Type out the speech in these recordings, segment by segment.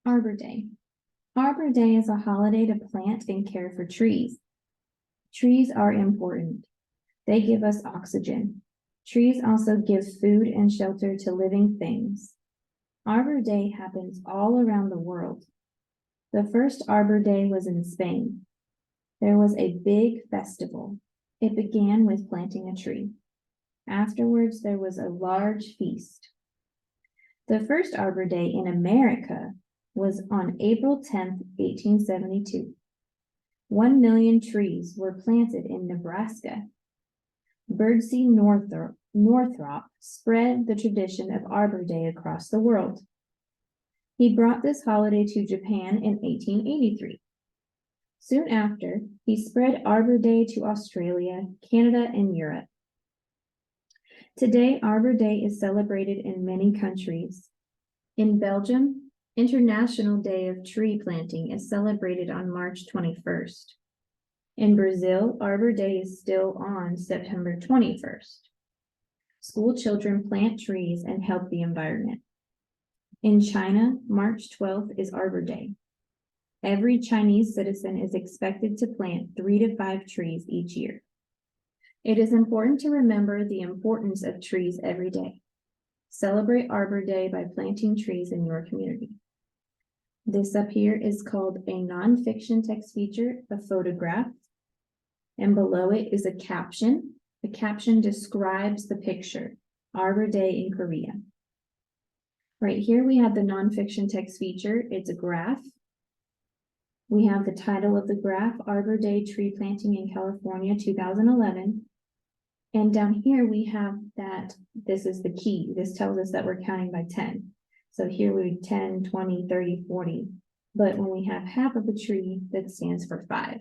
Arbor Day. Arbor Day is a holiday to plant and care for trees. Trees are important. They give us oxygen. Trees also give food and shelter to living things. Arbor Day happens all around the world. The first Arbor Day was in Spain. There was a big festival. It began with planting a tree. Afterwards, there was a large feast. The first Arbor Day in America was on April 10th, 1872. 1 million trees were planted in Nebraska. Birdsey Northrop spread the tradition of Arbor Day across the world. He brought this holiday to Japan in 1883. Soon after, he spread Arbor Day to Australia, Canada, and Europe. Today, Arbor Day is celebrated in many countries. In Belgium, International Day of Tree Planting is celebrated on March 21st. In Brazil, Arbor Day is still on September 21st. School children plant trees and help the environment. In China, March 12th is Arbor Day. Every Chinese citizen is expected to plant 3 to 5 trees each year. It is important to remember the importance of trees every day. Celebrate Arbor Day by planting trees in your community. This up here is called a nonfiction text feature, a photograph, and below it is a caption. The caption describes the picture, Arbor Day in Korea. Right here we have the nonfiction text feature. It's a graph. We have the title of the graph, Arbor Day Tree Planting in California 2011. And down here we have that this is the key. This tells us that we're counting by 10. So here we 10, 20, 30, 40. But when we have half of a tree, that stands for 5.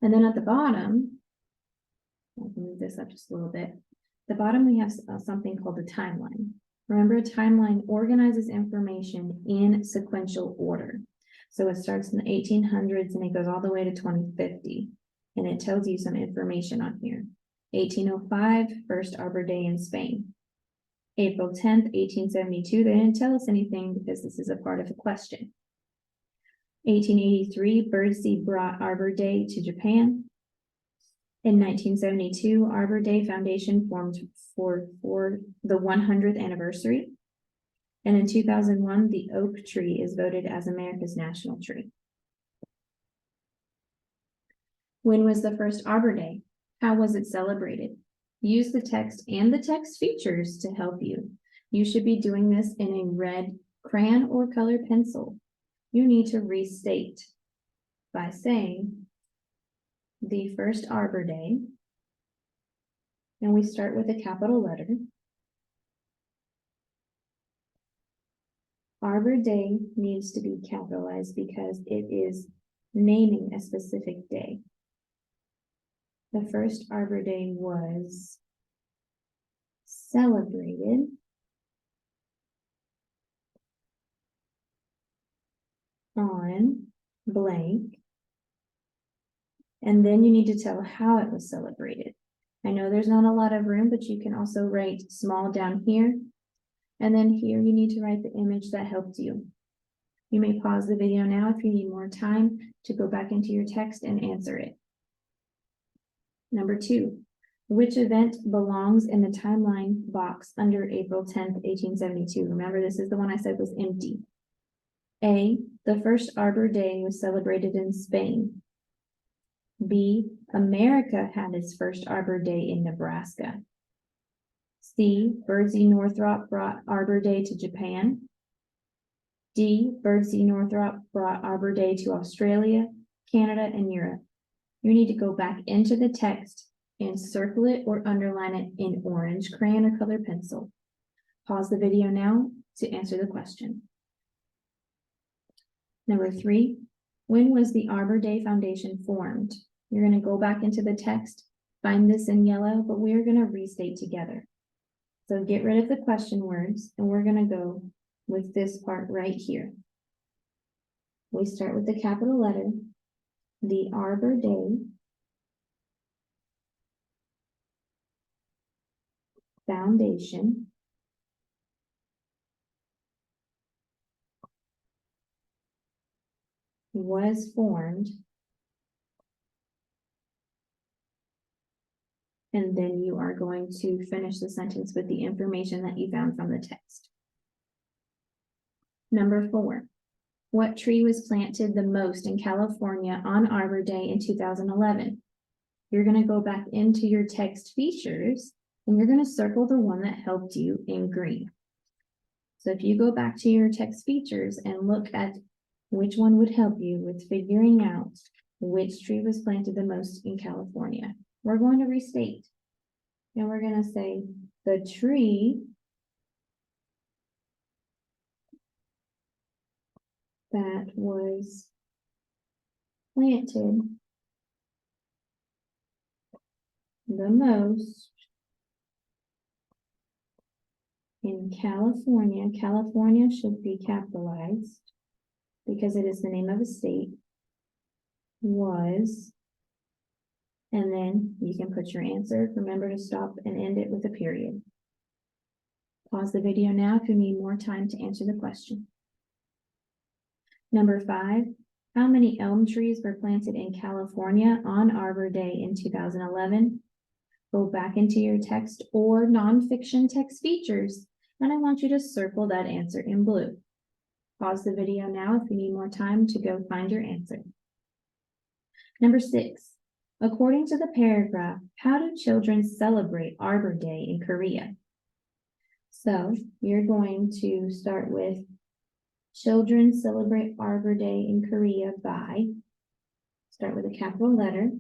And then at the bottom, I'll move this up just a little bit. At the bottom we have something called a timeline. Remember, a timeline organizes information in sequential order. So it starts in the 1800s and it goes all the way to 2050. And it tells you some information on here. 1805, first Arbor Day in Spain. April 10th, 1872, they didn't tell us anything because this is a part of a question. 1883, Birdsey brought Arbor Day to Japan. In 1972, Arbor Day Foundation formed for the 100th anniversary. And in 2001, the oak tree is voted as America's national tree. When was the first Arbor Day? How was it celebrated? Use the text and the text features to help you. You should be doing this in a red crayon or color pencil. You need to restate by saying the first Arbor Day, and we start with a capital letter. Arbor Day needs to be capitalized because it is naming a specific day. The first Arbor Day was celebrated on blank. And then you need to tell how it was celebrated. I know there's not a lot of room, but you can also write small down here. And then here you need to write the image that helped you. You may pause the video now if you need more time to go back into your text and answer it. Number 2, which event belongs in the timeline box under April 10th, 1872? Remember, this is the one I said was empty. A, the first Arbor Day was celebrated in Spain. B, America had its first Arbor Day in Nebraska. C, Birdsey Northrop brought Arbor Day to Japan. D, Birdsey Northrop brought Arbor Day to Australia, Canada, and Europe. You need to go back into the text and circle it or underline it in orange crayon or color pencil. Pause the video now to answer the question. Number 3, when was the Arbor Day Foundation formed? You're going to go back into the text, find this in yellow, but we're going to restate together. So get rid of the question words, and we're going to go with this part right here. We start with the capital letter. The Arbor Day Foundation was formed. And then you are going to finish the sentence with the information that you found from the text. Number 4, what tree was planted the most in California on Arbor Day in 2011? You're going to go back into your text features and you're going to circle the one that helped you in green. So if you go back to your text features and look at which one would help you with figuring out which tree was planted the most in California, we're going to restate. And we're going to say the tree that was planted the most in California. California should be capitalized because it is the name of a state. Was, and then you can put your answer. Remember to stop and end it with a period. Pause the video now if you need more time to answer the question. Number 5, how many elm trees were planted in California on Arbor Day in 2011? Go back into your text or nonfiction text features, and I want you to circle that answer in blue. Pause the video now if you need more time to go find your answer. Number 6, according to the paragraph, how do children celebrate Arbor Day in Korea? So you're going to start with children celebrate Arbor Day in Korea by, start with a capital letter.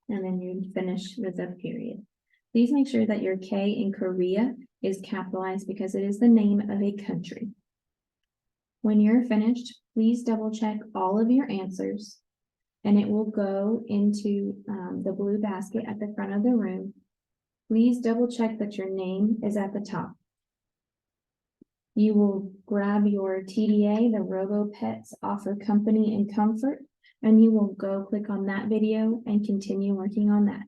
And then you finish with a period. Please make sure that your K in Korea is capitalized because it is the name of a country. When you're finished, please double check all of your answers and it will go into the blue basket at the front of the room. Please double check that your name is at the top. You will grab your TDA, the Robo Pets Offer Company and Comfort, and you will go click on that video and continue working on that.